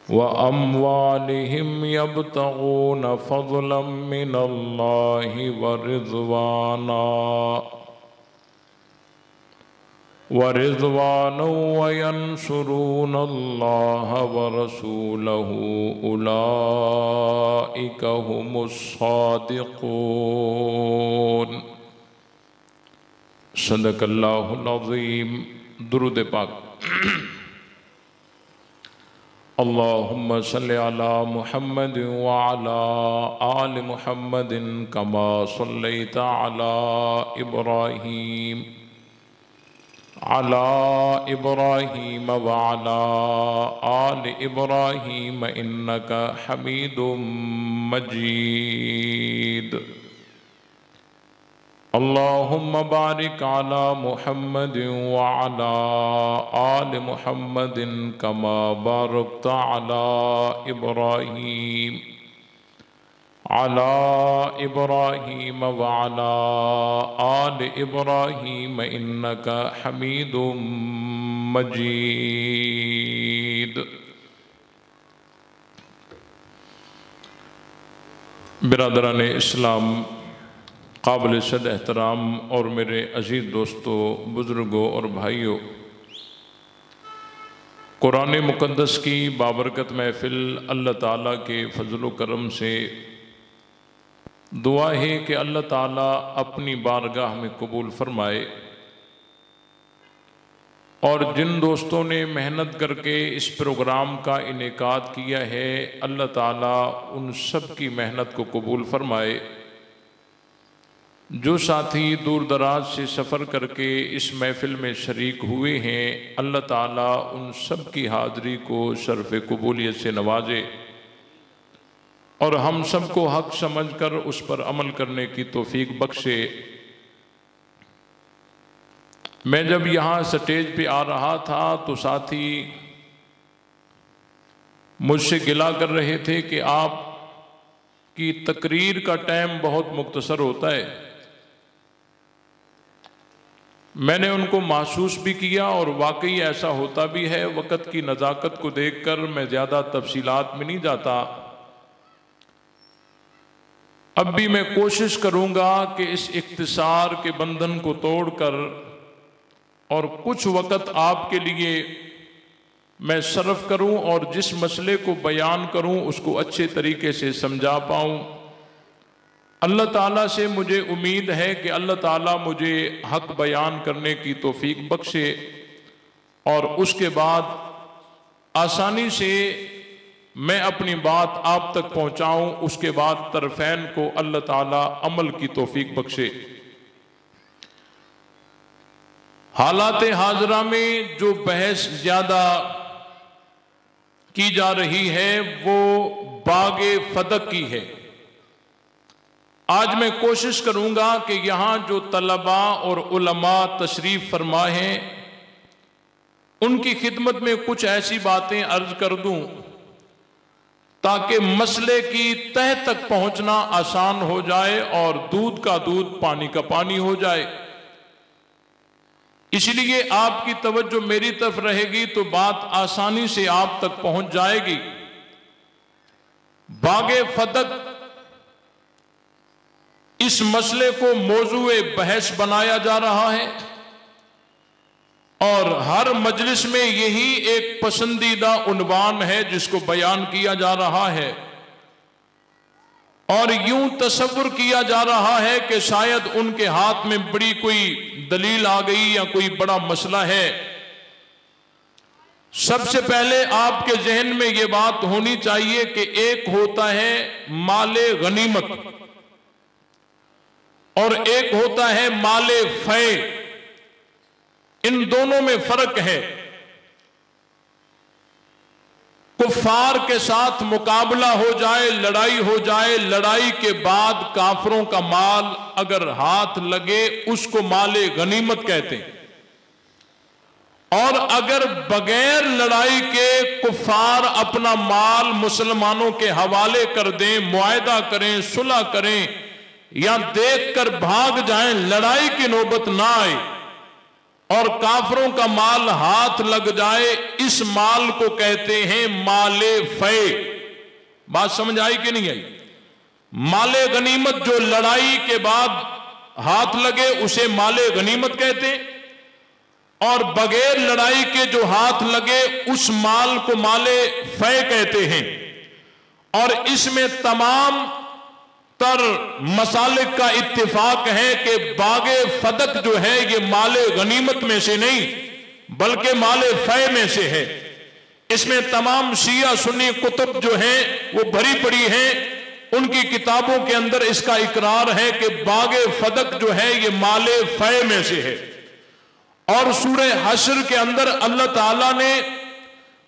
व अम्वालिहिम यब्तगून फ़ज़लन मिनल्लाहि व रिज़वाना व यंसुरूनल्लाह व रसूलहू उलाइका हुमुस्सादिक़ून। सदक़ल्लाहुल अज़ीम। दुरूद पाक। अल्लाहुम्मा सल्लि अला मुहम्मद व अला आलि मुहम्मदिन कमा सल्लैता अला इब्राहीम व अला आलि इब्राहीम इन्नका हमीदुम मजीद। अल्लाहुम्मा बारिक अला मुहम्मद व अला आलि मुहम्मदिन कमा बारकता अला इब्राहीम व अला आलि इब्राहीम इन्नका हमीदुम मजीद। बिरादरान इस्लाम, काबिल सद एहतराम और मेरे अजीज़ दोस्तों, बुज़ुर्गों और भाइयों, कुरान मुक़द्दस की बाबरकत महफ़िल अल्लाह ताला के फ़ज़ल व करम से दुआ है कि अल्लाह ताला अपनी बारगाह में कबूल फ़रमाए। और जिन दोस्तों ने मेहनत करके इस प्रोग्राम का इनेकाद किया है, अल्लाह ताला उन सब की मेहनत को कबूल फ़रमाए। जो साथी दूर दराज से सफ़र करके इस महफ़िल में शरीक हुए हैं, अल्लाह ताला उन सब की हाज़री को शर्फ़ कबूलियत से नवाजे और हम सब को हक़ समझकर उस पर अमल करने की तौफ़ीक बख्शे। मैं जब यहाँ स्टेज पे आ रहा था तो साथी मुझसे गिला कर रहे थे कि आप की तकरीर का टाइम बहुत मुख्तसर होता है। मैंने उनको महसूस भी किया और वाकई ऐसा होता भी है। वक़्त की नज़ाकत को देखकर मैं ज़्यादा तफसीलात में नहीं जाता। अब भी मैं कोशिश करूँगा कि इस इख्तिसार के बंधन को तोड़कर और कुछ वक़्त आपके लिए मैं सर्फ करूँ और जिस मसले को बयान करूँ उसको अच्छे तरीके से समझा पाऊँ। अल्लाह ताला से मुझे उम्मीद है कि अल्लाह ताला मुझे हक़ बयान करने की तौफ़ीक बख्शे और उसके बाद आसानी से मैं अपनी बात आप तक पहुँचाऊँ। उसके बाद तरफ़ैन को अल्लाह ताला अमल की तौफ़ीक बख्शे। हालात हाज़रा में जो बहस ज़्यादा की जा रही है वो बागे फदक की है। आज मैं कोशिश करूंगा कि यहाँ जो तलबा और उलमा तशरीफ़ फरमा हैं उनकी खिदमत में कुछ ऐसी बातें अर्ज कर दूं ताकि मसले की तह तक पहुँचना आसान हो जाए और दूध का दूध पानी का पानी हो जाए। इसलिए आपकी तवज्जो मेरी तरफ रहेगी तो बात आसानी से आप तक पहुँच जाएगी। बागे फदक इस मसले को मौजूए बहस बनाया जा रहा है और हर मजलिस में यही एक पसंदीदा उन्वान है जिसको बयान किया जा रहा है। और यूं तसव्वुर किया जा रहा है कि शायद उनके हाथ में बड़ी कोई दलील आ गई या कोई बड़ा मसला है। सबसे पहले आपके जहन में यह बात होनी चाहिए कि एक होता है माले गनीमत और एक होता है माले फै। इन दोनों में फर्क है। कुफ्फार के साथ मुकाबला हो जाए, लड़ाई हो जाए, लड़ाई के बाद काफरों का माल अगर हाथ लगे उसको माले गनीमत कहते हैं। और अगर बगैर लड़ाई के कुफ्फार अपना माल मुसलमानों के हवाले कर दें, मुआहदा करें, सुलह करें या देखकर भाग जाएं, लड़ाई की नौबत ना आए, और काफरों का माल हाथ लग जाए, इस माल को कहते हैं माले फै। बात समझ आई कि नहीं आई? माले गनीमत जो लड़ाई के बाद हाथ लगे उसे माले गनीमत कहते हैं, और बगैर लड़ाई के जो हाथ लगे उस माल को माले फै कहते हैं। और इसमें तमाम तर मसालिक का इत्तिफाक है कि बागे फदक जो है ये माले गनीमत में से नहीं बल्कि माले फै में से है। इसमें तमाम शिया सुन्नी कुतुब जो हैं वो भरी पड़ी हैं, उनकी किताबों के अंदर इसका इकरार है कि बागे फदक जो है ये माले फै में से है। और सूरह हश्र के अंदर अल्लाह ताला ने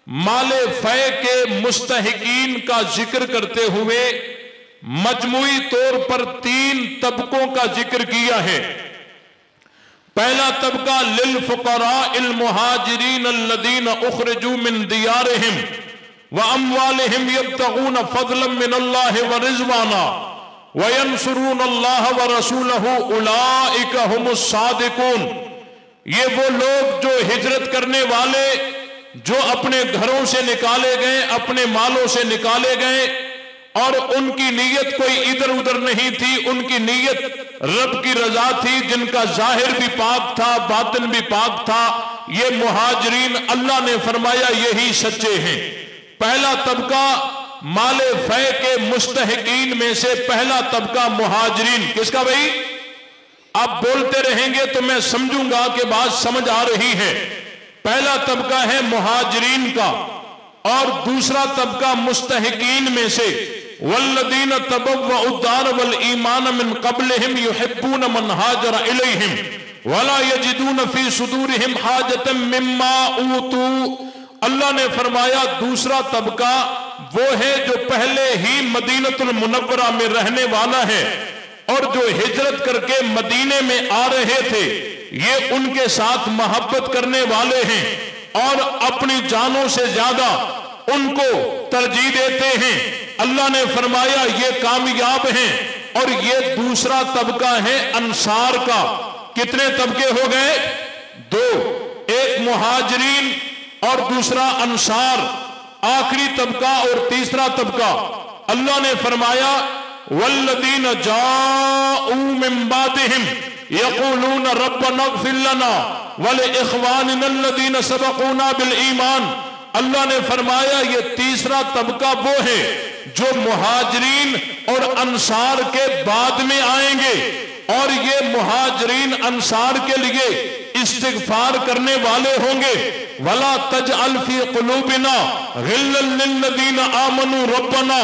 माले फै के मुस्तहिकीन का जिक्र करते हुए मजमुई तौर पर 3 तबकों का जिक्र किया है। पहला तबका लिल फुकराइल मुहाजिरीन अल्लदीन उखरिजू मिन दियारिहिम व अम्वालिहिम यब्तगून फज़लन मिनल्लाहि व रिज़वाना व यंसुरूनल्लाह व रसूलहु उलाइका हुमुस सादिकून। ये वो लोग जो हिजरत करने वाले, जो अपने घरों से निकाले गए, अपने मालों से निकाले गए, और उनकी नीयत कोई इधर उधर नहीं थी, उनकी नीयत रब की रजा थी, जिनका जाहिर भी पाक था, बातिन भी पाक था। ये मुहाजिरीन अल्लाह ने फरमाया यही सच्चे हैं। पहला तबका माले फै के मुस्तहिकीन में से पहला तबका मुहाजिरीन। किसका भाई? आप बोलते रहेंगे तो मैं समझूंगा कि बात समझ आ रही है। पहला तबका है मुहाजिरीन का, और दूसरा तबका मुस्तहिकीन में से वल्लदीन तबव्वउद्दार वल ईमान मिन क़ब्लिहिम युहिब्बून मन हाजर इलैहिम वला यजिदून फी सुदूरिहिम हाजतम मिम्मा ऊतू। अल्लाह ने फरमाया दूसरा तबका वो है जो पहले ही मदीनतुल मुनव्वरा में रहने वाला है और जो हिजरत करके मदीने में आ रहे थे, ये उनके साथ मोहब्बत करने वाले हैं और अपनी जानों से ज्यादा उनको तरजीह देते हैं। अल्लाह ने फरमाया ये कामयाब हैं। और ये दूसरा तबका है अंसार का। कितने तबके हो गए? 2, एक मुहाजिरीन और दूसरा अंसार। आखिरी तबका और तीसरा तबका अल्लाह ने फरमाया वल्लदीन जाऊ मिन बादिहिम यक़ूलून रब्बना इग़फिर लना व लिइख़वानिना अल्लज़ीना सबक़ूना बिल ईमान। अल्लाह ने फरमाया ये तीसरा तबका वो है जो मुहाजिरीन और अंसार के बाद में आएंगे, और ये मुहाजिरीन अंसार के लिए इस्तिग़फ़ार करने वाले होंगे। वला तजअल फी क़ुलूबिना ग़िल्लन लिल्लज़ीना आमनू रब्बना।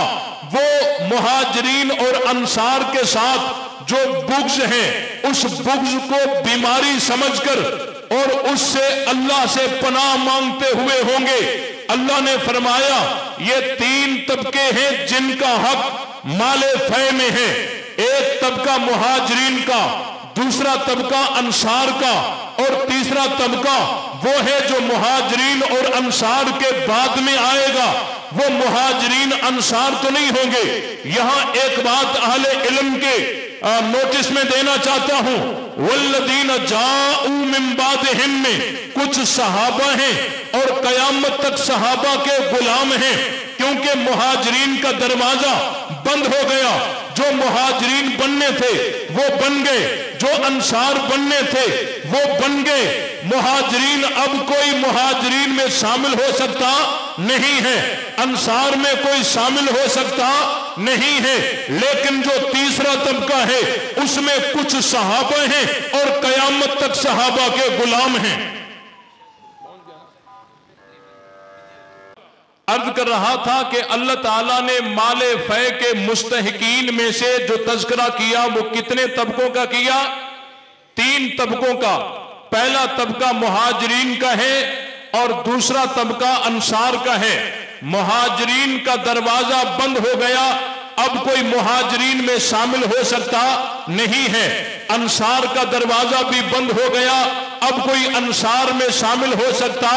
वो मुहाजिरीन और अंसार के साथ जो बुग़्ज़ है, उस बुग़्ज़ को बीमारी समझकर और उससे अल्लाह से पनाह मांगते हुए होंगे। अल्लाह ने फरमाया ये 3 तबके हैं जिनका हक माले फै में है। एक तबका मुहाजिरीन का, दूसरा तबका अंसार का, और तीसरा तबका वो है जो मुहाजिरीन और अंसार के बाद में आएगा। वो मुहाजिरीन अंसार तो नहीं होंगे। यहां एक बात अहले इल्म के नोटिस में देना चाहता हूं। वल्लदीन जाऊ मिन बादिहिम में कुछ सहाबा हैं और कयामत तक सहाबा के गुलाम हैं, क्योंकि मुहाजिरीन का दरवाजा बंद हो गया। जो मुहाजिरीन बनने थे वो बन गए, जो अंसार बनने थे वो बन गए। मुहाजिरीन अब कोई मुहाजिरीन में शामिल हो सकता नहीं है, अंसार में कोई शामिल हो सकता नहीं है। लेकिन जो तीसरा तबका है उसमें कुछ सहाबा हैं और कयामत तक सहाबा के गुलाम हैं। अर्ज कर रहा था कि अल्लाह ताला ने माले फै के मुस्तहिकीन में से जो तज़किरा किया वो कितने तबकों का किया? 3 तबकों का। पहला तबका मुहाजिरीन का है और दूसरा तबका अंसार का है। मुहाजिरीन का दरवाजा बंद हो गया, अब कोई मुहाजिरीन में शामिल हो सकता नहीं है। अंसार का दरवाजा भी बंद हो गया, अब कोई अंसार में शामिल हो सकता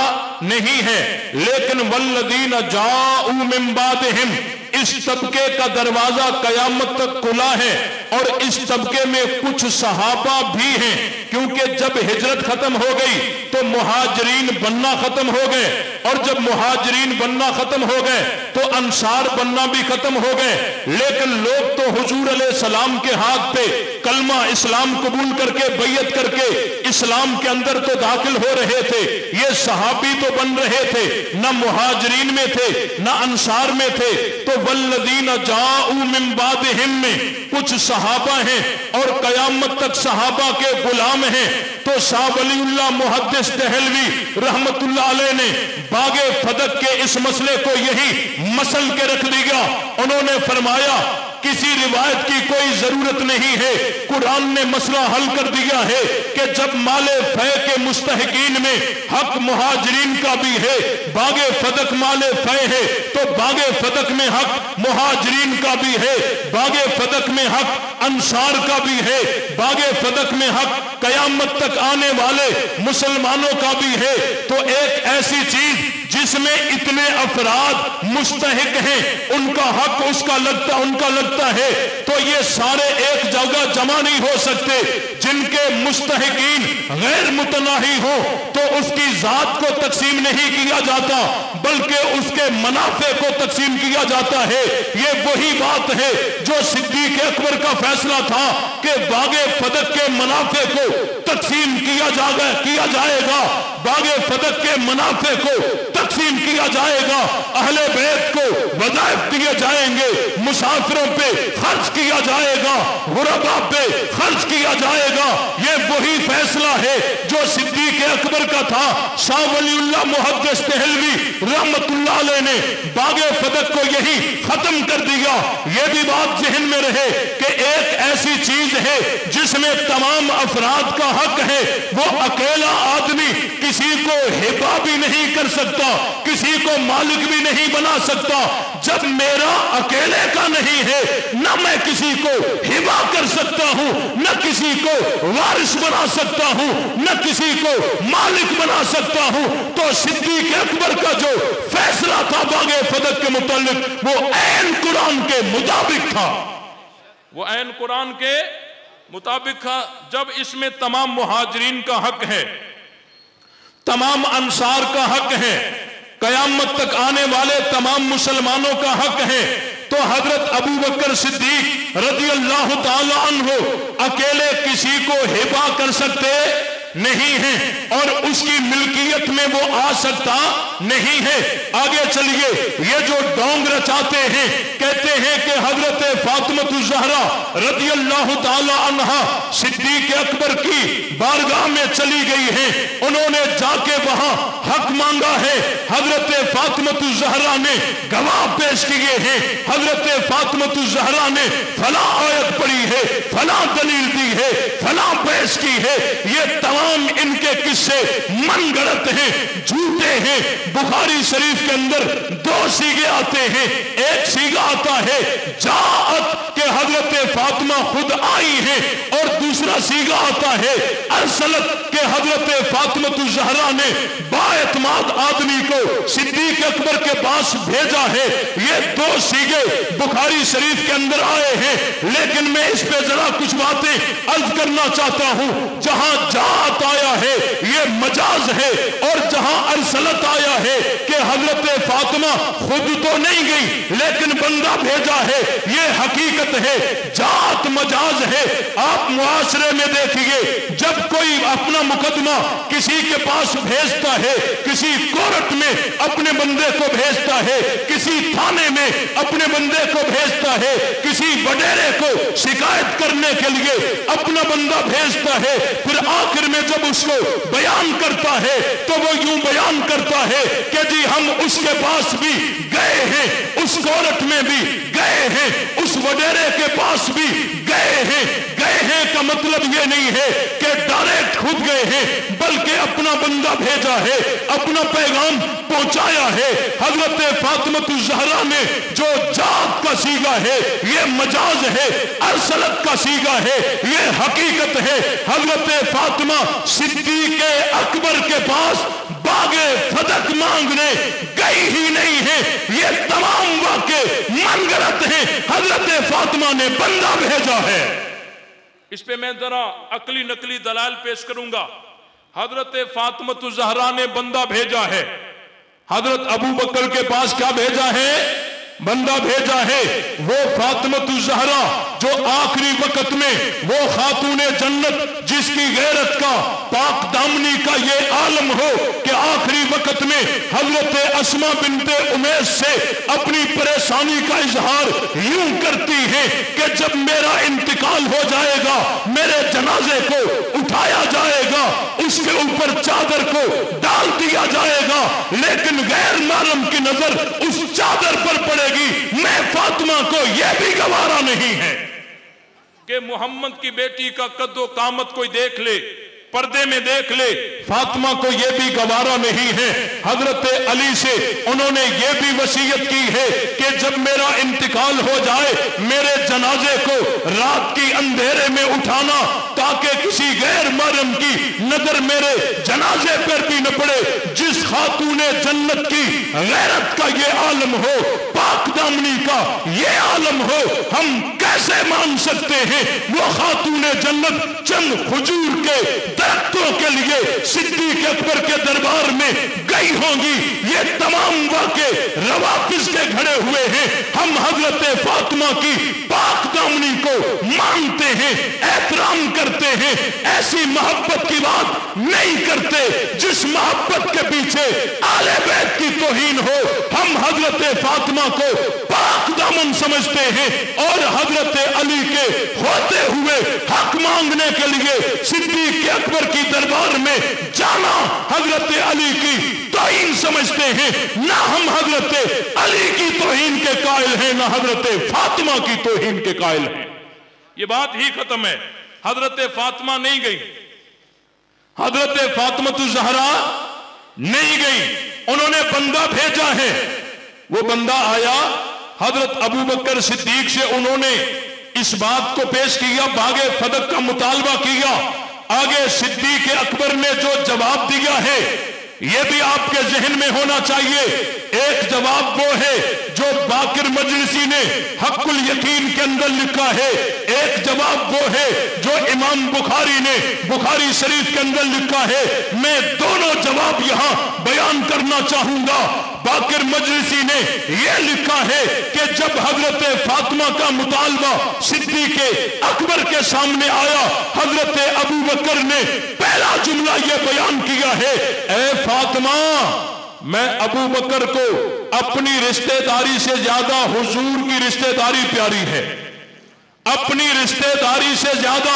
नहीं है। लेकिन वल्लदीन जाऊ मिन बादिहिम, इस तबके का दरवाजा कयामत तक खुला है और इस तबके में कुछ सहाबा भी हैं, क्योंकि जब हिजरत खत्म हो गई तो मुहाजिरीन बनना खत्म हो गए, और जब मुहाजिरीन बनना खत्म हो गए तो अंसार बनना भी खत्म हो गए। लेकिन लोग तो हुजूर अलैहिस्सलाम के हाथ पे कलमा इस्लाम कबूल करके बैयत करके इस्लाम के अंदर तो दाखिल हो रहे थे। ये सहाबी तो बन रहे थे, ना मुहाजिरीन में थे ना अंसार में थे। तो वल्लज़ीना जाऊ मिन बादिहिम में कुछ सहाबा हैं और कयामत तक सहाबा के गुलाम हैं। तो शाह वलीउल्लाह मुहद्दिस दहलवी रहमतुल्लाह अलैह ने बागे फदक के इस मसले को यही मसल के रख दिया। उन्होंने फरमाया किसी रिवायत की कोई जरूरत नहीं है, कुरान ने मसला हल कर दिया है कि जब माले फै के मुस्तहिकीन में हक मुहाजिरीन का भी है, बागे फदक माले फै है तो बागे फदक में हक मुहाजिरीन का भी है, बागे फदक में हक अंसार का भी है, बागे फदक में हक कयामत तक आने वाले मुसलमानों का भी है। तो एक ऐसी चीज जिसमें इतने अफराद मुस्तहिक हैं, उनका हक उनका लगता है, तो ये सारे एक जगह जमा नहीं हो सकते। जिनके मुस्तहिकीन गैर मुतनाही हो तो उसकी जात को तकसीम नहीं किया जाता बल्कि उसके मुनाफे को तकसीम किया जाता है। ये वही बात है जो सिद्दीक अकबर का फैसला था कि बागे फदक के मुनाफे को तकसीम किया जाएगा, बागे फदक के मुनाफे को तकसीम किया जाएगा, अहले बैत को वज़ाइफ दिए जाएंगे, मुसाफिरों पे खर्च किया जाएगा, गुरबा पे खर्च किया जाएगा। ये वही फैसला है जो सिद्दीक अकबर का था। शाह वलीउल्लाह मुहद्दिस दहलवी रहमतुल्लाह अलैह ने बागे फदक को यही खत्म कर दिया। ये भी बात ज़हन में रहे कि एक ऐसी चीज है जिसमें तमाम अफराद का हक है, वो अकेला आदमी किसी को हिबा भी नहीं कर सकता, किसी को मालिक भी नहीं बना सकता। जब मेरा अकेले का नहीं है, न मैं किसी को हिबा कर सकता हूं, न किसी को वारिस बना सकता हूं, न किसी को मालिक बना सकता हूं। तो सिद्दीक अकबर का जो फैसला था बागे फदक के मुतालिक वो ऐन कुरान के मुताबिक था, वो ऐन कुरान के मुताबिक था। जब इसमें तमाम मुहाजिरीन का हक है, तमाम अंसार का हक है, कयामत तक आने वाले तमाम मुसलमानों का हक है, तो हजरत अबू बकर सिद्दीक रज़ी अल्लाह ताला अन्हु अकेले किसी को हिबा कर सकते नहीं है और उसकी मिल्कियत में वो आ सकता नहीं है। आगे चलिए, ये जो डोंग रचाते हैं, कहते हैं कि हजरत फातिमा ज़हरा रज़ी अल्लाह ताला अन्हा सिद्दीक अकबर की बारगाह में चली गई हैं, उन्होंने जाके वहां हक मांगा है। हजरत फातिमा ज़हरा ने गवाह पेश किए हैं, हजरत फातिमा ज़हरा ने फला आयत पढ़ी है, फला दलील दी है, फला पेश की है। ये तमाम इनके किस्से मनगढ़ंत हैं, झूठे हैं। बुखारी शरीफ के अंदर दो सीगे आते हैं, एक सीगा आता है जाअत के हजरत फातिमा खुद आई है, और दूसरा सीगा आता है अरसलत के हजरत फातिमा ज़हरा ने बाएतमाद आदमी को सिद्दीक अकबर के पास भेजा है। ये दो सीगे बुखारी शरीफ के अंदर आए हैं, लेकिन मैं इस पे जरा कुछ बातें अर्ज करना चाहता हूं। जहां जात आया है ये मजाज है, और जहां अरसलत आया है कि हजरत फातिमा खुद तो नहीं गई लेकिन बंदा भेजा है, ये हकीकत है। जात मजाज है। आप मुआशरे में देखिए, जब कोई अपना मुकदमा किसी के पास भेजता है, किसी कोर्ट में अपने बंदे को भेजता है, किसी थाने में अपने बंदे को भेजता है, किसी वडेरे को शिकायत करने के लिए अपना बंदा भेजता है, फिर आखिर में जब उसको बयान करता है तो वो यूं बयान करता है कि जी हम उसके पास भी गए हैं, उस कोर्ट में भी गए हैं, उस वडेरे के पास भी गए हैं। गए हैं का मतलब ये नहीं है कि डायरेक्ट खुद गए हैं, बल्कि अपना बंदा भेजा है, अपना पैगाम पहुंचाया है। हजरत फातिमा ज़हरा ने जो जात का सीगा है ये मजाज है, अरसलत का सीगा है ये हकीकत है। हजरत फातिमा सिद्दीक अकबर के पास बागे फदक मांगने गई ही नहीं है। ये तमाम वाक़े मनगढ़ंत हैं। हजरत फातिमा ने बंदा भेजा है। इस पे मैं जरा अकली नकली दलाल पेश करूंगा। हजरत फातिमा ज़हरा ने बंदा भेजा है, हजरत अबू बकर के पास क्या भेजा है? बंदा भेजा है। वो फातिमा ज़हरा जो आखिरी वक्त में वो खातूने जन्नत जिसकी गैरत का पाक दामनी का ये आलम हो कि आखिरी वक्त में हजरत अस्मा बिनते उमैस से अपनी परेशानी का इजहार यूं करती है कि जब मेरा इंतकाल हो जाएगा, मेरे जनाजे को उठाया जाएगा, उसके ऊपर चादर को डाल दिया जाएगा, लेकिन गैर मालूम की नजर उस चादर पर पड़ेगी। मैं फातिमा को यह भी गवारा नहीं है कि मोहम्मद की बेटी का कद्दो कामत कोई देख ले, पर्दे में देख ले। फातिमा को यह भी गवारा नहीं है। हजरत अली से उन्होंने यह भी वसीयत की है कि जब मेरा इंतकाल हो जाए, मेरे जनाजे को रात की अंधेरे में उठाना ताकि किसी गैर महरम की नजर मेरे जनाजे पर भी न पड़े। जिस खातूने जन्नत की गैरत का ये आलम हो, पाक दामनी का ये आलम हो, हम कैसे मान सकते हैं वो खातूने जन्नत चंद खजूर के दरख्तों के लिए सिद्दीक अकबर के दरबार में गई होंगी? ये तमाम वाक़े रवाफिज के घड़े हुए हैं। हम हजरत फातिमा की पाक दामनी को मानते हैं, एहतराम करते हैं, ऐसी मोहब्बत की बात नहीं करते जिस मोहब्बत के पीछे आले बैत की तौहीन हो। हम हजरत फातिमा को पाक दामन समझते हैं और हजरत अली के होते हुए हक मांगने के लिए सिद्दीक अकबर की दरबार में जाना हजरत अली की तौहीन समझते हैं। ना हम हजरत अली की तौहीन के कायल हैं, ना हजरत फातिमा की तौहीन के कायल हैं। ये बात ही खत्म है। हजरत फातिमा नहीं गई, हजरत फातिमा ज़हरा नहीं गई, उन्होंने बंदा भेजा है। वो बंदा आया, हजरत अबू बकर सिद्दीक से उन्होंने इस बात को पेश किया, बागे फदक का मुतालबा किया। आगे सिद्दीक अकबर ने जो जवाब दिया है यह भी आपके जहन में होना चाहिए। एक जवाब वो है जो बाकिर मजलिसी ने हक़ुल यकीन के अंदर लिखा है, एक जवाब वो है जो इमाम बुखारी ने बुखारी शरीफ के अंदर लिखा है। मैं दोनों जवाब यहां बयान करना चाहूंगा। बाकिर मजलिसी ने यह लिखा है कि जब हजरत फातिमा का मुतालबा सिद्दीक अकबर के सामने आया, हजरत अबू बकर ने पहला जुमला यह बयान किया है, ए फातिमा, मैं अबू बकर को अपनी रिश्तेदारी से ज्यादा हुजूर की रिश्तेदारी प्यारी है। अपनी रिश्तेदारी से ज्यादा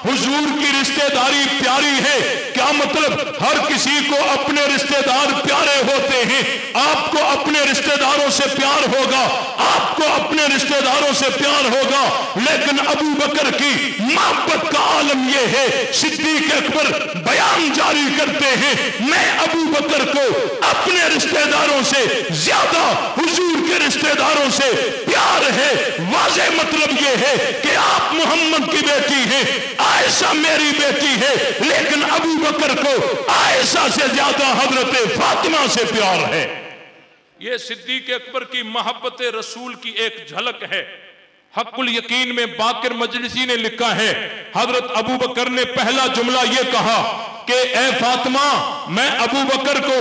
हुजूर की रिश्तेदारी प्यारी है। क्या मतलब? हर किसी को अपने रिश्तेदार प्यारे होते हैं। आपको अपने रिश्तेदारों से प्यार होगा, आपको अपने रिश्तेदारों से प्यार होगा, लेकिन अबू बकर की मोहब्बत का आलम यह है। सिद्दीक अकबर बयान जारी करते हैं, मैं अबू बकर को अपने रिश्तेदारों से ज्यादा हुजूर के रिश्तेदारों से प्यार है। वाज़े मतलब यह है कि आप मोहम्मद की बेटी हैं, आयशा मेरी बेटी है, लेकिन अबू बकर को आयशा से ज्यादा हजरत फातिमा से प्यार है। यह सिद्दीक अकबर की मोहब्बत रसूल की एक झलक है। हक़ुल यकीन में बाकिर मजलिसी ने लिखा है, हजरत अबू बकर ने पहला जुमला यह कहा कि ए फातिमा, मैं अबू बकर को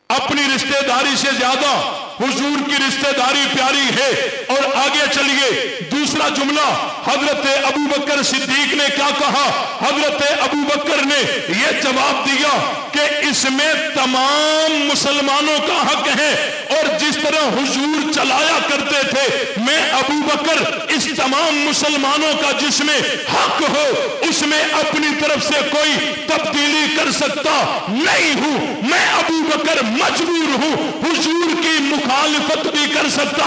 अपनी रिश्तेदारी से ज्यादा हुजूर की रिश्तेदारी प्यारी है। और आगे चलिए, दूसरा जुमला हजरत अबू बकर सिद्दीक ने क्या कहा? हजरत अबू बकर ने यह जवाब दिया कि इसमें तमाम मुसलमानों का हक है, और जिस तरह हुजूर चलाया करते थे, मैं अबू बकर इस तमाम मुसलमानों का जिसमें हक हो उसमें अपनी तरफ से कोई तब्दीली कर सकता नहीं हूं। मैं अबू बकर मजबूर हूं, हुजूर की मुखालिफत भी कर सकता।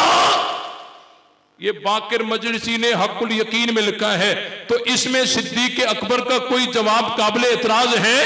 ये बाकिर मजलिसी ने हक़ुल यकीन में लिखा है। तो इसमें सिद्दीक अकबर का कोई जवाब काबिल एतराज है?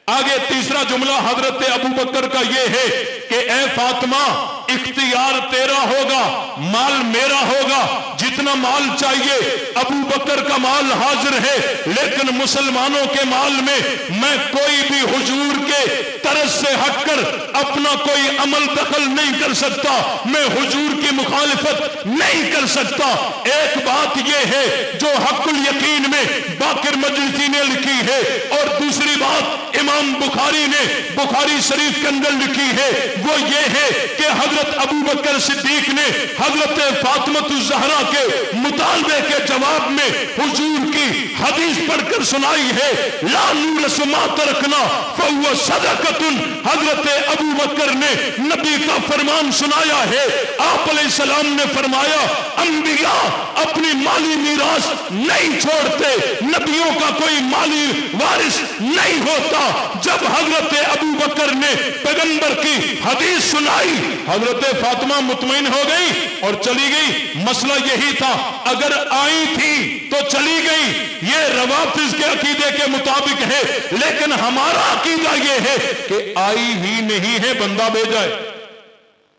आगे तीसरा जुमला हजरत अबू बकर का यह है कि कि ए फातिमा, इख्तियार तेरा होगा, माल मेरा होगा, जितना माल चाहिए। अबू बकर का माल हाजिर है, लेकिन मुसलमानों के माल में मैं कोई भी हुजूर के तरस से हटकर अपना कोई अमल दखल नहीं कर सकता, मैं हुजूर की मुखालिफत नहीं कर सकता। एक बात यह है जो हक़ुल यकीन में बाकिर मजलिसी ने लिखी है, और दूसरी बात इमाम बुखारी ने बुखारी शरीफ के अंदर लिखी है, वो ये है कि हजरत अबू बकर सिद्दीक ने हजरत फातिमा ज़हरा के मुतालबे के जवाब में हुजूर की हदीस पढ़कर सुनाई है, ला नूरस मा तरकना फहुवा सदक़तुन। हजरत अबू बकर ने नबी का फरमान सुनाया है। आप अलैहिस्सलाम ने फरमाया, अंबिया अपनी माली मीरास नहीं छोड़ते, नबियों का कोई माली वारिस नहीं होता। जब हजरत अबू बकर ने पैगंबर की हदीस सुनाई, हजरत फातिमा मुतमईन हो गई और चली गई। मसला यही था, अगर आई थी तो चली गई, ये रवाफिज के अकीदे के मुताबिक है, लेकिन हमारा अकीदा ये है कि आई ही नहीं है, बंदा भेजा है।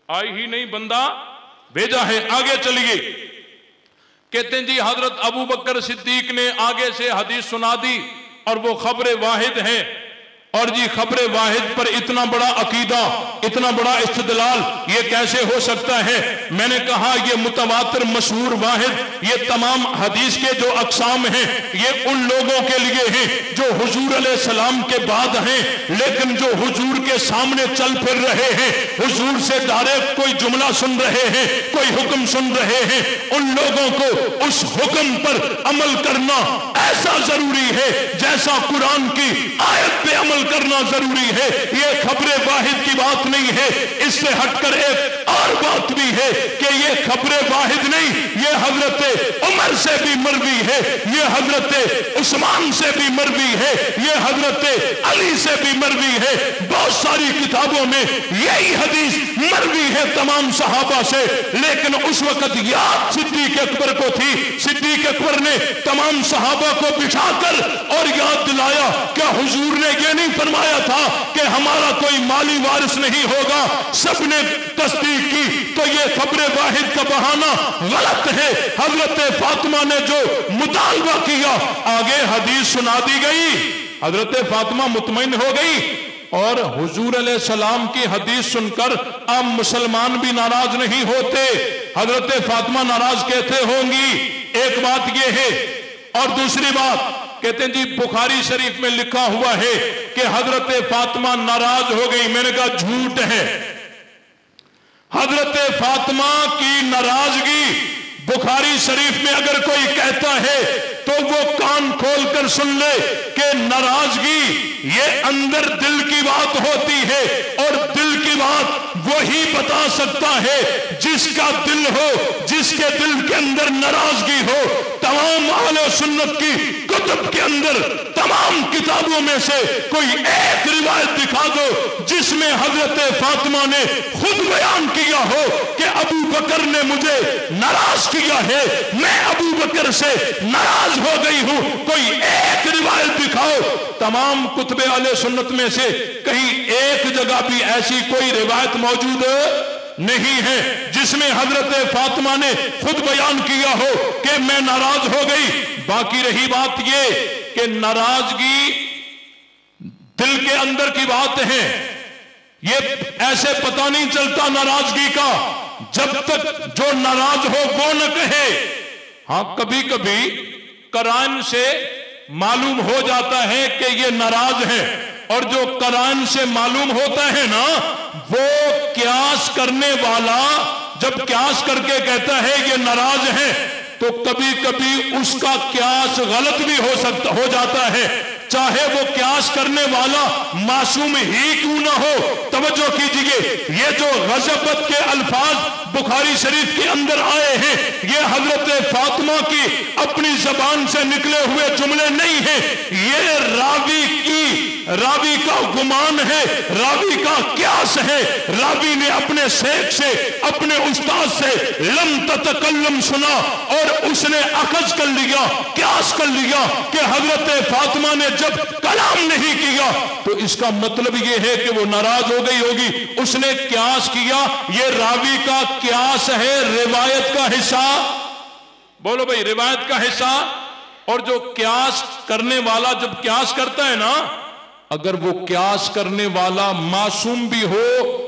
आई ही नहीं, बंदा भेजा है। आगे चली गई। कहते हैं जी हजरत अबू बकर सिद्दीक ने आगे से हदीस सुना दी, और वो खबर वाहिद है। और जी खबर वाहिद पर इतना बड़ा अकीदा, इतना बड़ा इस्तिदलाल, ये कैसे हो सकता है? मैंने कहा ये मुतवातिर, मशहूर, वाहिद, ये तमाम हदीस के जो अक़साम हैं, ये उन लोगों के लिए हैं जो हुजूर अलैहिस्सलाम के बाद हैं, लेकिन जो हुजूर के सामने चल फिर रहे हैं, हुजूर से डायरेक्ट कोई जुमला सुन रहे हैं, कोई हुक्म सुन रहे हैं, उन लोगों को उस हुक्म पर अमल करना ऐसा जरूरी है जैसा कुरान की आयत पे अमल करना जरूरी है। ये खबरें वाहिद की बात नहीं है, इससे हटकर एक और बात भी है कि ये खबरें वाहिद नहीं, ये हजरत उमर से भी मरवी है, ये हजरत उस्मान से भी मरवी है, ये हजरत अली से भी मरवी है। बहुत सारी किताबों में यही हदीस मरवी है तमाम सहाबा से, लेकिन उस वक्त याद सिद्दीक अकबर को थी। सिद्दीक अकबर ने तमाम सहाबा को बिठाकर और याद दिलाया, क्या हुजूर ने ये नहीं फरमाया था कि हमारा कोई माली वारिस नहीं होगा? सबने तस्दीक की, तो ये खबरें वाहिद का बहाना गलत है। हजरत फातिमा ने जो मुतालबा किया, आगे हदीस सुना दी गई, हजरत फातिमा मुतमईन हो गई। और हुजूर अलैहिस्सलाम की हदीस सुनकर अब मुसलमान भी नाराज नहीं होते, हजरत फातिमा नाराज कहते होंगी। एक बात यह है, और दूसरी बात कहते हैं जी बुखारी शरीफ में लिखा हुआ है कि हजरत फातिमा नाराज हो गई। मैंने कहा झूठ है। हजरत फातिमा की नाराजगी बुखारी शरीफ में अगर कोई कहता है तो वो कान खोलकर सुन ले कि नाराजगी ये अंदर दिल की बात होती है, और दिल की बात वही बता सकता है जिसका दिल हो, जिसके दिल के अंदर नाराजगी हो। तमाम अहले सुन्नत की कुतुब के अंदर, तमाम किताबों में से कोई एक रिवायत दिखा दो जिसमें हजरत फातिमा ने खुद बयान किया हो कि अबू बकर ने मुझे नाराज किया है, मैं अबू बकर से नाराज हो गई हूं। कोई एक रिवायत दिखाओ। तमाम कुतुब अहले सुन्नत में से कहीं एक जगह भी ऐसी कोई रिवायत मौजूद नहीं है जिसमें हजरत फातिमा ने खुद बयान किया हो कि मैं नाराज हो गई। बाकी रही बात ये कि नाराजगी दिल के अंदर की बात है, ये ऐसे पता नहीं चलता नाराजगी का जब तक जो नाराज हो वो न कहे। हां, कभी कभी करान से मालूम हो जाता है कि ये नाराज है, और जो करान से मालूम होता है ना, वो क्यास करने वाला जब क्यास करके कहता है ये नाराज है, तो कभी कभी उसका क्यास गलत भी हो जाता है, चाहे वो क्यास करने वाला मासूम ही क्यों ना हो। तवज्जो कीजिए, ये जो गज़बत के अल्फाज बुखारी शरीफ के अंदर आए हैं, ये हजरत फातिमा की अपनी जबान से निकले हुए जुमले नहीं हैं, ये रावी की रावी का गुमान है, रावी का क्यास है। रावी ने अपने शेख से, अपने उस्ताद से लम ततकल्लम सुना और उसने अखज कर लिया, क्यास कर लिया कि हजरत फातिमा ने जब कलाम नहीं किया तो इसका मतलब यह है कि वो नाराज हो गई होगी। उसने क्यास किया, ये रावी का क्यास है, रिवायत का हिस्सा। बोलो भाई, रिवायत का हिस्सा। और जो क्यास करने वाला जब क्यास करता है ना, अगर वो क्यास करने वाला मासूम भी हो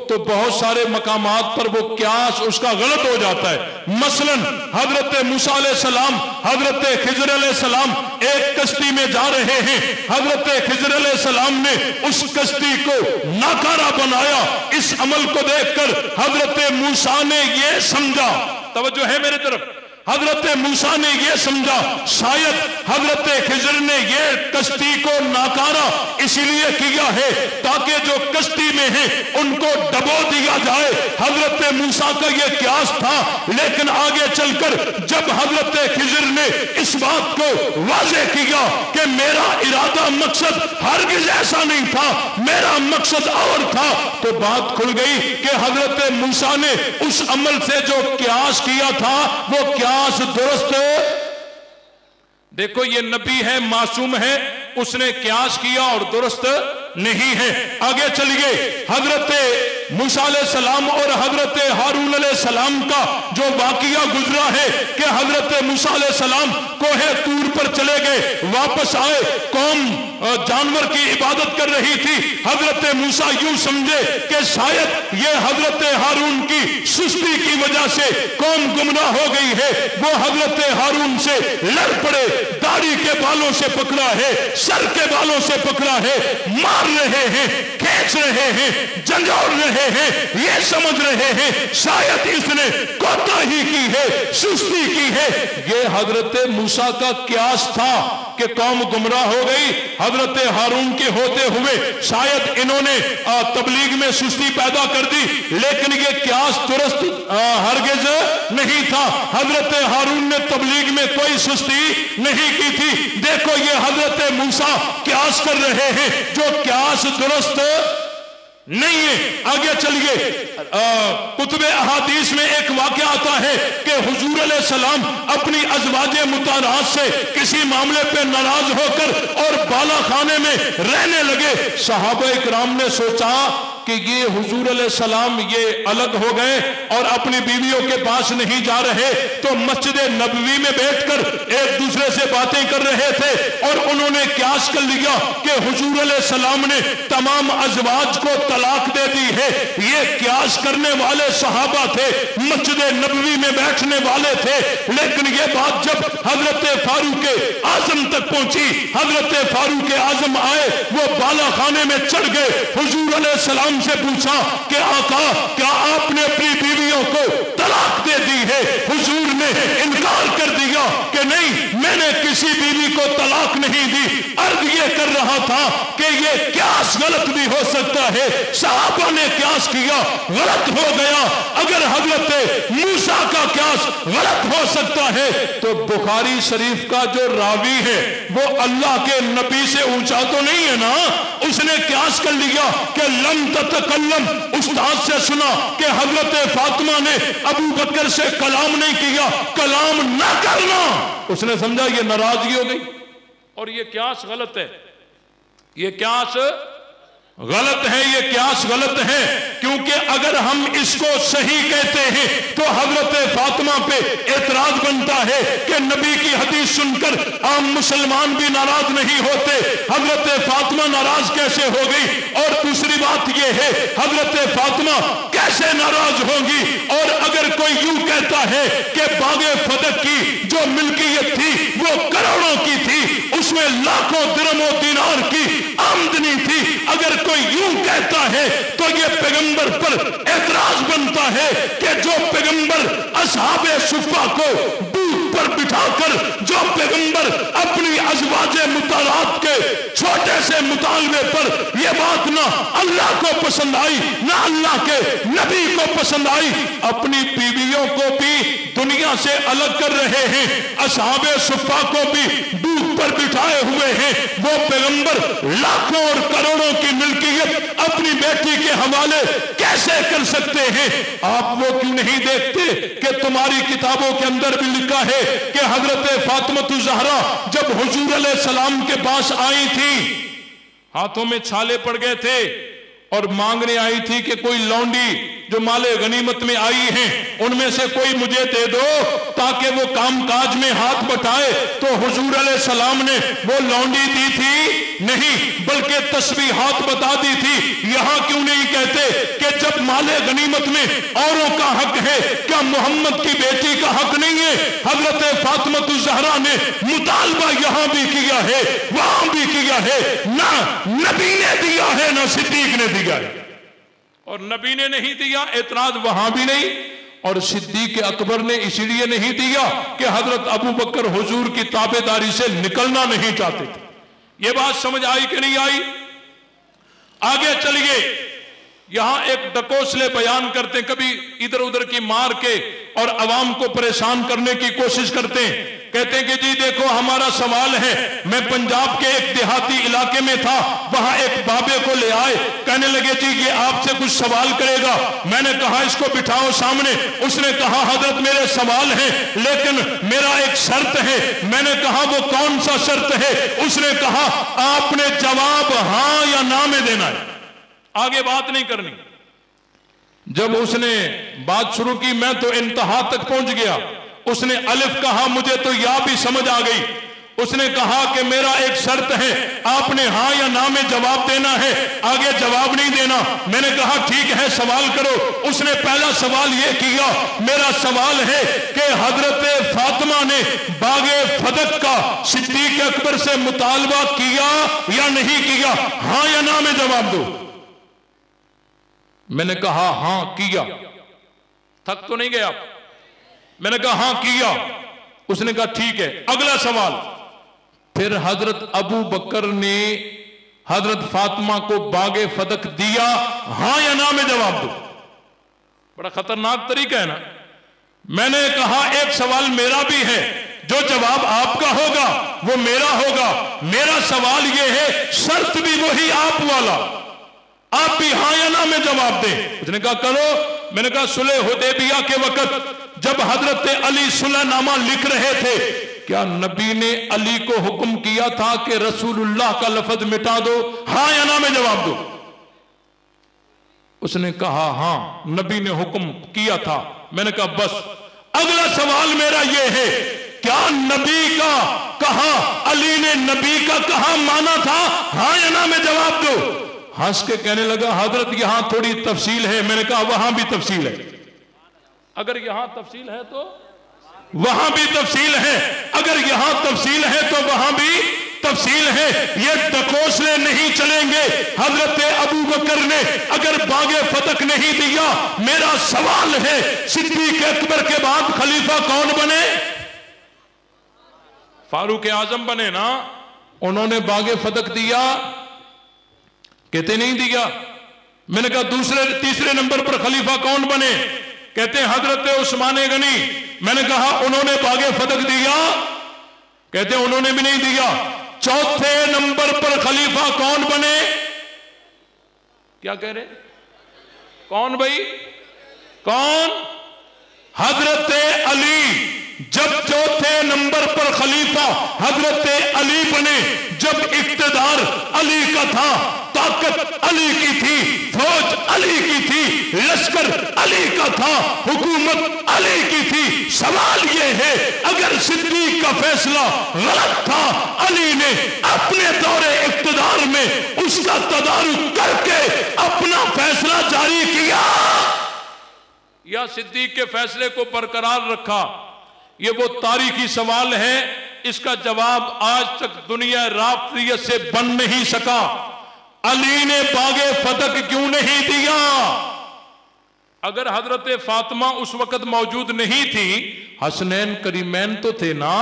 तो बहुत सारे मकामात पर वो क्यास उसका गलत हो जाता है। मसलन हजरत मूसा अलैहिस्सलाम, हजरत खिजर अलैहिस्सलाम एक कश्ती में जा रहे हैं। हजरत खिजर अलैहिस्सलाम ने उस कश्ती को नाकारा बनाया। इस अमल को देखकर हजरत मूसा ने यह समझा, तवज्जो है मेरी तरफ, हजरत मूसा ने यह समझा शायद हजरत खिजर ने यह कश्ती को नाकारा इसलिए किया है ताकि जो कश्ती में है उनको डबो दिया जाए। हजरत मूसा का यह क्यास था, लेकिन आगे चलकर जब हजरत खिजर ने इस बात को वाज़ेह किया कि मेरा इरादा मकसद हरगिज ऐसा नहीं था, मेरा मकसद और था, तो बात खुल गई कि हजरत मूसा ने उस अमल से जो क्यास किया था वो क्यास दुरुस्त। देखो ये नबी है, मासूम है, उसने क्यास किया और दुरुस्त नहीं है। आगे चलिए, हजरत मूसा अलैहिस्सलाम और हजरत हारून अलैहिस्सलाम का जो वाकया गुजरा है कि हजरत मूसा अलैहिस्सलाम कोहे तूर पर चले गए, वापस आए, कौम जानवर की इबादत कर रही थी। हजरत मूसा यूं समझे कि शायद ये हजरत हारून की सुस्ती की वजह से कौम गुमराह हो गई है। वो हजरत हारून से लड़ पड़े, दाढ़ी के बालों से पकड़ा है, सर के बालों से पकड़ा है, मार रहे हैं, खींच रहे हैं, झंझोड़ रहे हैं। ये समझ रहे हैं शायद इसने कोताही की है, सुस्ती की है। ये हजरत मूसा का क्यास था कि कौम गुमराह हो गई। हजरत हारून के होते हुए शायद इन्होंने तबलीग में सुस्ती पैदा कर दी, लेकिन ये क्यास दुरुस्त हरगिज नहीं था। हजरत हारून ने तबलीग में कोई सुस्ती नहीं की थी। देखो ये हजरत मूसा क्यास कर रहे हैं जो क्यास दुरुस्त नहीं है। आगे चलिए, कुतुब अहादीस में एक वाक़या आता है कि हुजूर अलैहिस्सलाम अपनी अज़वाजे मुताहरात से किसी मामले पे नाराज होकर और बाला खाने में रहने लगे। सहाबा इकराम ने सोचा कि ये हुजूर अलैहिस्सलाम ये अलग हो गए और अपनी बीवियों के पास नहीं जा रहे, तो मस्जिद नबवी में बैठकर एक दूसरे से बातें कर रहे थे और उन्होंने क्यास कर लिया कि हुजूर अलैहिस्सलाम ने तमाम अज़वाज को तलाक दे दी है। ये क्यास करने वाले सहाबा थे, मस्जिद नबवी में बैठने वाले थे। लेकिन ये बात जब हजरत फारूक आजम तक पहुंची, हजरत फारूक आजम आए, वो बाला खाने में चढ़ गए, हुजूर अलैहिस्सलाम से पूछा कि आका क्या आपने अपनी बीवियों को तलाक दे दी है? हुजूर ने इनकार कर दिया कि नहीं, मैंने किसी बीवी को तलाक नहीं दी। अर्ज ये कर रहा था कि ये क्यास गलत भी हो सकता है। सहाबा ने क्यास किया, गलत हो गया। अगर हजरत मूसा का क्यास गलत हो सकता है तो बुखारी शरीफ का जो रावी है वो अल्लाह के नबी से ऊंचा तो नहीं है ना। उसने क्यास कर लिया कि लम ततकल्लम, उस्ताद से सुना कि हजरत फातिमा ने अबू बकर से कलाम नहीं किया, कलाम ना करना। उसने समझा ये नाराजगी हो गई और ये क्यास गलत है, ये क्यास गलत है, ये क्यास गलत है। क्योंकि अगर हम इसको सही कहते हैं तो हजरत फातिमा पे एतराज बनता है कि नबी की हदीस सुनकर आम मुसलमान भी नाराज नहीं होते, हजरत फातिमा नाराज कैसे हो गई? और दूसरी बात यह है हजरत फातिमा कैसे नाराज होंगी? और अगर कोई यूं कहता है कि बागे फदक की जो मिल्कियत थी वो करोड़ों की थी, उसमें लाखों दिरहमों दीनार की आमदनी थी, अगर कोई यूं कहता है तो ये पैगंबर पर एतराज बनता है कि जो पैगंबर असहाबे सुफ़ा को दूध पर बिठाकर, जो पैगंबर अपनी अज़वाजे मुताहरात के छोटे से मुतालबे पर यह बात ना अल्लाह को पसंद आई ना अल्लाह के नबी को पसंद आई, अपनी बीवियों को भी दुनिया दुनिया से अलग कर रहे हैं, असहाबे सुफ़ा को भी दूध पर बिठाए हुए हैं। वो पैगंबर लाखों और करोड़ों की मिल्कियत अपनी बेटी के हवाले कैसे कर सकते हैं? आप वो क्यों नहीं देखते कि तुम्हारी किताबों के अंदर भी लिखा है कि हजरत फातिमा ज़हरा जब हुजूर अलैहिस्सलाम के पास आई थी, हाथों में छाले पड़ गए थे और मांगने आई थी कि कोई लौंडी जो माले गनीमत में आई हैं उनमें से कोई मुझे दे दो ताकि वो कामकाज में हाथ बटाए। तो हुजूर अलैहिस्सलाम ने वो लौंडी दी थी नहीं, बल्कि तस्बीहात बता दी थी। यहां क्यों नहीं कहते कि जब माले गनीमत में औरों का हक है, क्या मोहम्मद की बेटी का हक नहीं है? हजरत फातिमा ज़हरा ने मुतालबा यहां भी किया है, वहां भी किया है। ना नबी ने दिया है ना सिद्दीक ने दिया है, और नबी ने नहीं दिया, एतराज वहां भी नहीं, और सिद्दीक अकबर ने इसलिए नहीं दिया कि हजरत अबू बकर हुजूर की ताबेदारी से निकलना नहीं चाहते थे। यह बात समझ आई कि नहीं आई? आगे चलिए, यहां एक डकोसले बयान करते, कभी इधर उधर की मार के और अवाम को परेशान करने की कोशिश करते हैं। कहते हैं कि जी देखो हमारा सवाल है, मैं पंजाब के एक देहाती इलाके में था, वहां एक बाबे को ले आए, कहने लगे जी ये आपसे कुछ सवाल करेगा। मैंने कहा इसको बिठाओ सामने। उसने कहा हजरत मेरे सवाल हैं लेकिन मेरा एक शर्त है। मैंने कहा वो कौन सा शर्त है? उसने कहा आपने जवाब हां या ना में देना है, आगे बात नहीं करनी। जब उसने बात शुरू की मैं तो इंतहा तक पहुंच गया। उसने अलिफ कहा, मुझे तो या भी समझ आ गई। उसने कहा कि मेरा एक शर्त है, आपने हां या ना में जवाब देना है, आगे जवाब नहीं देना। मैंने कहा ठीक है सवाल करो। उसने पहला सवाल यह किया, मेरा सवाल है कि हजरत फातिमा ने बागे फदक का सिद्दीक अकबर से मुतालबा किया या नहीं किया? हां या ना में जवाब दो। मैंने कहा हां किया। थक तो नहीं गया? मैंने कहा हां किया। उसने कहा ठीक है, अगला सवाल। फिर हजरत अबू बकर ने हजरत फातिमा को बागे फदक दिया, हां या ना में जवाब दो। बड़ा खतरनाक तरीका है ना। मैंने कहा एक सवाल मेरा भी है, जो जवाब आपका होगा वो मेरा होगा। मेरा सवाल यह है, शर्त भी वही आप वाला, आप भी हां या ना में जवाब दें। उसने कहा करो। मैंने कहा सुलह हुदैबिया के वक्त जब हजरत अली सुलहनामा लिख रहे थे, क्या नबी ने अली को हुक्म किया था कि रसूलुल्लाह का लफ्ज मिटा दो? हां या ना में जवाब दो। उसने कहा हां नबी ने हुक्म किया था। मैंने कहा बस, अगला सवाल मेरा यह है, क्या नबी का कहा अली ने नबी का कहा माना था? हां या ना में जवाब दो। हंस के कहने लगा हजरत यहां थोड़ी तफसील है। मैंने कहा वहां भी तफसील है, अगर यहां तफसील है तो वहां भी तफसील है, अगर यहां तफसील है तो वहां भी तफसील है। ये डकोसले नहीं चलेंगे। हजरत अबू बकर ने अगर बागे फतक नहीं दिया, मेरा सवाल है सिद्दीक अकबर के बाद खलीफा कौन बने? फारूक आजम बने ना। उन्होंने बागे फतक दिया? कहते नहीं दिया। मैंने कहा दूसरे तीसरे नंबर पर खलीफा कौन बने? कहते हैं हजरत उस्मान गनी। मैंने कहा उन्होंने बागे फतक दिया? कहते हैं उन्होंने भी नहीं दिया। चौथे नंबर पर खलीफा कौन बने? क्या कह रहे? कौन भाई? कौन? हजरत अली। जब चौथे नंबर पर खलीफा हजरत अली बने, जब इक्तदार अली का था, ताकत अली की थी, फौज अली की थी, लश्कर अली का था, हुकूमत अली की थी। सवाल यह है, अगर सिद्दीक का फैसला गलत था, अली ने अपने दौरे इक्तदार में उसका तदारुक करके अपना फैसला जारी किया या सिद्दीक के फैसले को बरकरार रखा? ये वो तारीखी सवाल है, इसका जवाब आज तक दुनिया राफ्तियत से बन नहीं सका। अली ने बागे फतक क्यों नहीं दिया? अगर हजरत फातिमा उस वक्त मौजूद नहीं थी, हसनैन करीमैन तो थे ना,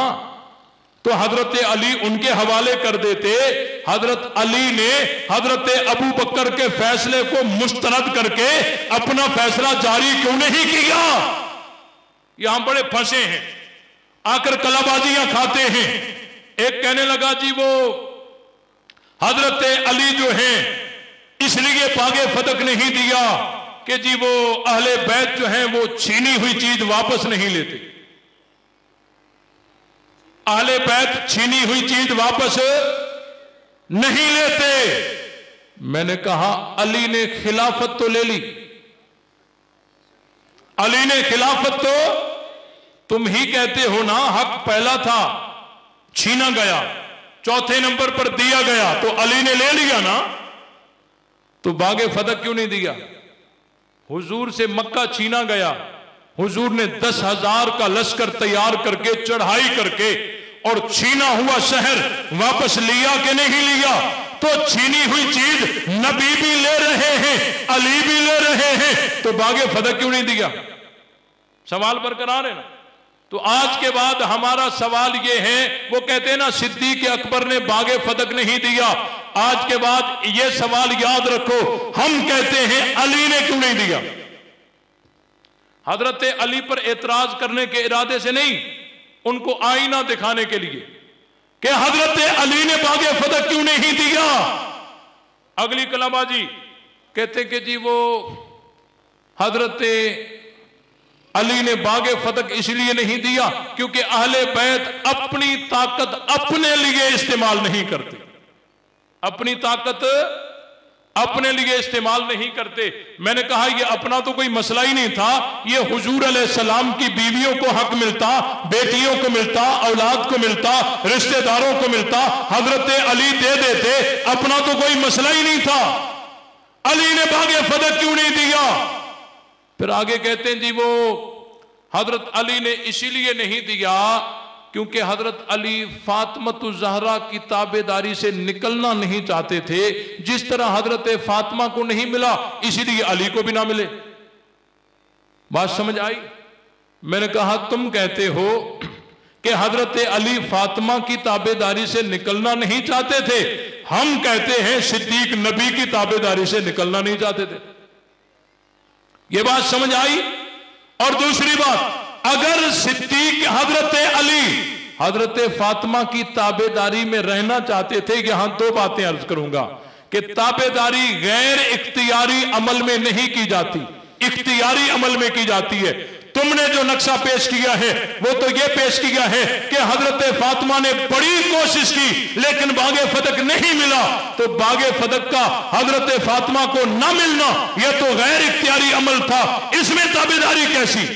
तो हजरत अली उनके हवाले कर देते। हजरत अली ने हजरत अबू बकर के फैसले को मुस्तरद करके अपना फैसला जारी क्यों नहीं किया? यहां बड़े फंसे हैं, आकर कलाबाजियां खाते हैं। एक कहने लगा जी वो हजरत अली जो है इसलिए बागे फतक नहीं दिया कि जी वो अहले बैत जो है वो छीनी हुई चीज वापस नहीं लेते। अहले बैत छीनी हुई चीज वापस नहीं लेते। मैंने कहा अली ने खिलाफत तो ले ली, अली ने खिलाफत तो तुम ही कहते हो ना, हक पहला था छीना गया, चौथे नंबर पर दिया गया, तो अली ने ले लिया ना, तो बागे फतक क्यों नहीं दिया? हुजूर से मक्का छीना गया, हुजूर ने 10,000 का लश्कर तैयार करके चढ़ाई करके और छीना हुआ शहर वापस लिया कि नहीं लिया? तो छीनी हुई चीज नबी भी ले रहे हैं, अली भी ले रहे हैं, तो बागे फतक क्यों नहीं दिया? सवाल बरकरार है ना। तो आज के बाद हमारा सवाल यह है, वो कहते हैं ना सिद्दीक अकबर ने बागे फतक नहीं दिया, आज के बाद ये सवाल याद रखो, हम कहते हैं अली ने क्यों नहीं दिया? हजरत अली पर एतराज करने के इरादे से नहीं, उनको आईना दिखाने के लिए कि हजरत अली ने बागे फतक क्यों नहीं दिया। अगली कलाबाजी कहते कि जी वो हजरत अली ने बागे फतक इसलिए नहीं दिया क्योंकि अहले बैत अपनी ताकत अपने लिए इस्तेमाल नहीं करते, अपनी ताकत अपने लिए इस्तेमाल नहीं करते। मैंने कहा यह अपना तो कोई मसला ही नहीं था, यह हुजूर अलैहिस्सलाम की बीवियों को हक मिलता, बेटियों को मिलता, औलाद को मिलता, रिश्तेदारों को मिलता, हजरत अली दे देते, अपना तो कोई मसला ही नहीं था। अली ने बागे फतक क्यों नहीं दिया? फिर आगे कहते हैं जी वो हजरत अली ने इसीलिए नहीं दिया क्योंकि हजरत अली फातिमा ज़हरा की ताबेदारी से निकलना नहीं चाहते थे। जिस तरह हजरत फातिमा को नहीं मिला इसीलिए अली को भी ना मिले। बात समझ आई? मैंने कहा तुम कहते हो कि हजरत अली फातिमा की ताबेदारी से निकलना नहीं चाहते थे, हम कहते हैं सिद्दीक नबी की ताबेदारी से निकलना नहीं चाहते थे। यह बात समझ आई? और दूसरी बात, अगर सिद्दीक हजरत अली हजरत फातिमा की ताबेदारी में रहना चाहते थे, यहां दो बातें अर्ज करूंगा कि ताबेदारी गैर इख्तियारी अमल में नहीं की जाती, इख्तियारी अमल में की जाती है। तुमने जो नक्शा पेश किया है वो तो ये पेश किया है कि हजरत फातिमा ने बड़ी कोशिश की लेकिन बागे फतक नहीं मिला, तो बागे फतक का हजरत फातिमा को ना मिलना यह तो गैर इख्तियारी अमल था, इसमें ताबेदारी कैसी?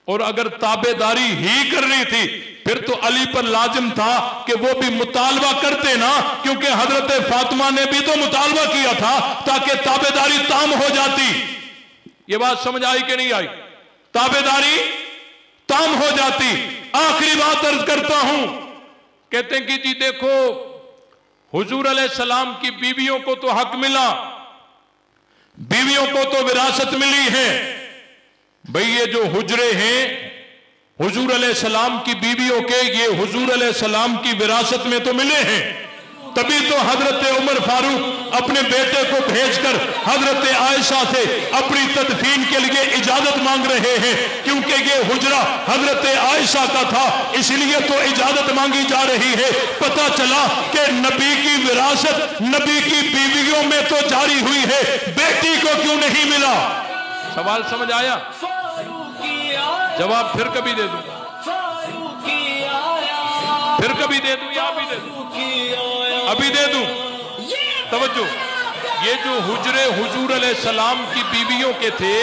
और अगर ताबेदारी ही करनी थी फिर तो अली पर लाजिम था कि वो भी मुतालबा करते ना, क्योंकि हजरत फातिमा ने भी तो मुतालबा किया था ताकि ताबेदारी ताम हो जाती। ये बात समझ आई कि नहीं आई? ताबेदारी ताम हो जाती। आखिरी बात अर्ज करता हूं, कहते हैं कि जी देखो हुजूर अलैहिस्सलाम की बीवियों को तो हक मिला, बीवियों को तो विरासत मिली है। भाई ये जो हुजरे हैं हुजूर अलैहिस्सलाम की बीवियों के, ये हुजूर अलैहिस्सलाम की विरासत में तो मिले हैं, तभी तो हजरत उमर फारूक अपने बेटे को भेजकर हजरत आयशा से अपनी तदफीन के लिए इजाजत मांग रहे हैं, क्योंकि ये हुजरा हजरत आयशा का था, इसलिए तो इजाजत मांगी जा रही है। पता चला कि नबी की विरासत नबी की बीवियों में तो जारी हुई है, बेटी को क्यों नहीं मिला? सवाल समझ आया? जवाब फिर कभी दे दूं, फिर कभी दे दूं या अभी दे दूं? अभी दे दूं। तवज्जो, ये जो हुजरे हुजूर अलैहिस्सलाम की बीवियों के थे,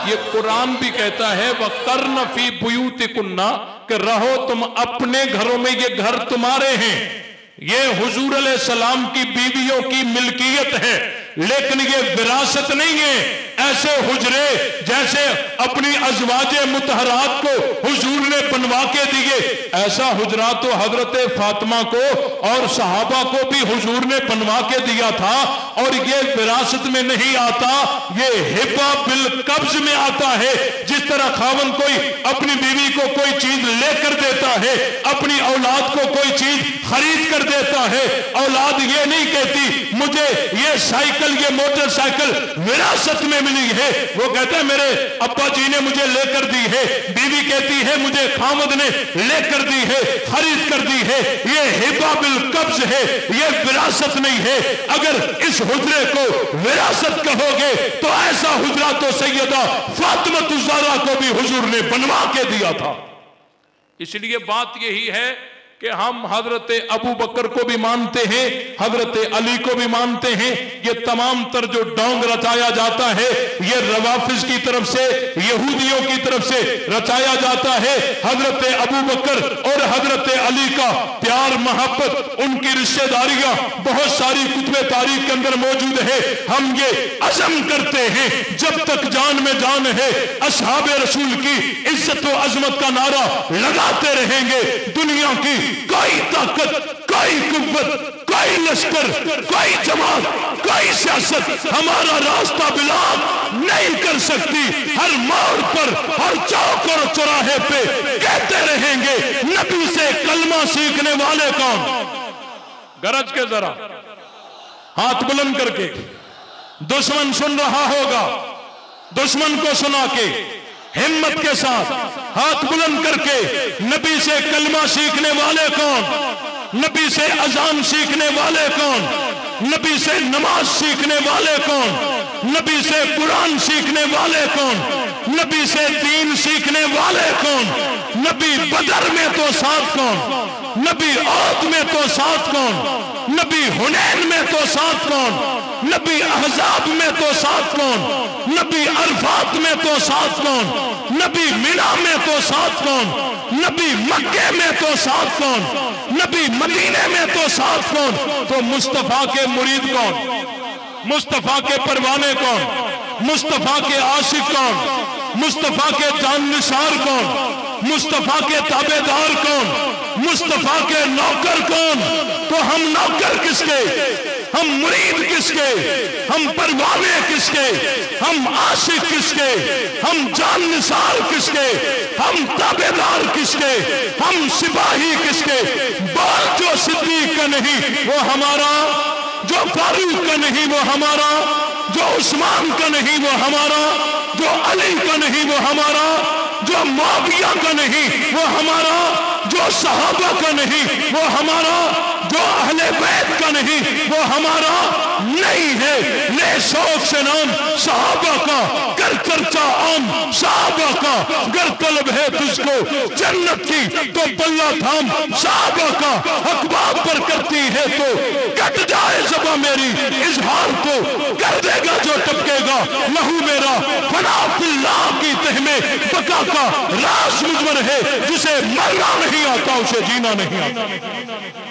ये कुरान भी कहता है वक़र्न फी बुयूतिकुन्ना, कि रहो तुम अपने घरों में, ये घर तुम्हारे हैं, ये हुजूर अलैहिस्सलाम की बीवियों की मिल्कियत है, लेकिन ये विरासत नहीं है। ऐसे हुजरे जैसे अपनी अज़वाजे मुतहरात को हुजूर ने बनवा के दिए, ऐसा हुजरा तो हजरत फातिमा को और सहाबा को भी हुजूर ने बनवा के दिया था। और ये विरासत में नहीं आता, ये हिबा बिल कब्ज में आता है। जिस तरह खावन कोई अपनी बीवी को कोई चीज लेकर देता है, अपनी औलाद को कोई चीज खरीद कर देता है, औलाद ये नहीं कहती मुझे ये साइकिल ये मोटरसाइकिल विरासत में मिली है? वो कहता है मेरे अब्बा जी ने मुझे लेकर दी है। बीवी कहती है मुझे खामद ने लेकर दी है, खरीद कर दी है। ये हिबा बिल कब्ज है, ये विरासत नहीं है। अगर इस हुजरे को विरासत कहोगे तो ऐसा हुजरा तो सैयदा फातिमा ज़हरा को भी हुजूर ने बनवा के दिया था। इसलिए बात यही है कि हम हजरत अबू बकर को भी मानते हैं, हजरत अली को भी मानते हैं। ये तमाम तर जो डोंग रचाया जाता है ये रवाफिज की तरफ से, यहूदियों की तरफ से रचाया जाता है। हजरत अबू बकर और हजरत अली का प्यार मोहब्बत, उनकी रिश्तेदारियां बहुत सारी कुतुब तारीख के अंदर मौजूद है। हम ये अज़म करते हैं जब तक जान में जान है असहाब रसूल की इज्जत व अजमत का नारा लगाते रहेंगे। दुनिया की कोई ताकत, कोई कुव्वत, कोई लश्कर, कोई जमात, कोई सियासत हमारा रास्ता बिलाप नहीं कर सकती। हर मोड़ पर, हर चौक और चौराहे पे कहते रहेंगे नबी से कलमा सीखने वाले कौन? गरज के जरा हाथ बुलंद करके, दुश्मन सुन रहा होगा, दुश्मन को सुना के हिम्मत के साथ हाथ बुलंद करके, नबी से कलमा सीखने वाले कौन? नबी से अजान सीखने वाले कौन? नबी से नमाज सीखने वाले कौन? नबी से कुरान सीखने वाले कौन? नबी से दीन सीखने वाले कौन? नबी बदर में तो साथ कौन? नबी औद में तो साथ कौन? नबी हुनैन में तो साथ कौन? नबी अहजाब में तो साथ कौन? नबी अरफात में तो साथ कौन? नबी मिना में तो साथ कौन? नबी मक्के में तो साथ कौन? नबी मदीने में तो साथ कौन? तो मुस्तफा के मुरीद कौन? मुस्तफा के परवाने कौन? मुस्तफा के आशिक कौन? मुस्तफा के जाननिसार कौन? मुस्तफा के ताबेदार कौन? मुस्तफा के नौकर कौन? तो हम नौकर किसके, हम मुरीद किसके, हम परवाने किसके, हम आशिक किसके, हम जाननिसार किसके, हम ताबेदार किसके, हम सिपाही किसके? बोल जो सिद्दीक का नहीं वो हमारा, जो फारूक का नहीं वो हमारा, जो उस्मान का नहीं वो हमारा, जो अली का नहीं वो हमारा, जो मुआविया का नहीं वो हमारा, जो सहाबा का नहीं वो हमारा, जो अहले बैत का नहीं वो हमारा नहीं है। ले शौक से नाम सहाबा का, कर चर्चा आम सहाबा का। गर तलब है तुझको जन्नत की तो बल्ला थाम सहाबा का। अखबार पर करती है तो कट जाए ज़बां मेरी, इजहार तो कर देगा जो टपकेगा लहू मेरा। फनाफिल्लाह की तह में बका का राज मुजमर है, जिसे मरना नहीं आता उसे जीना नहीं आता।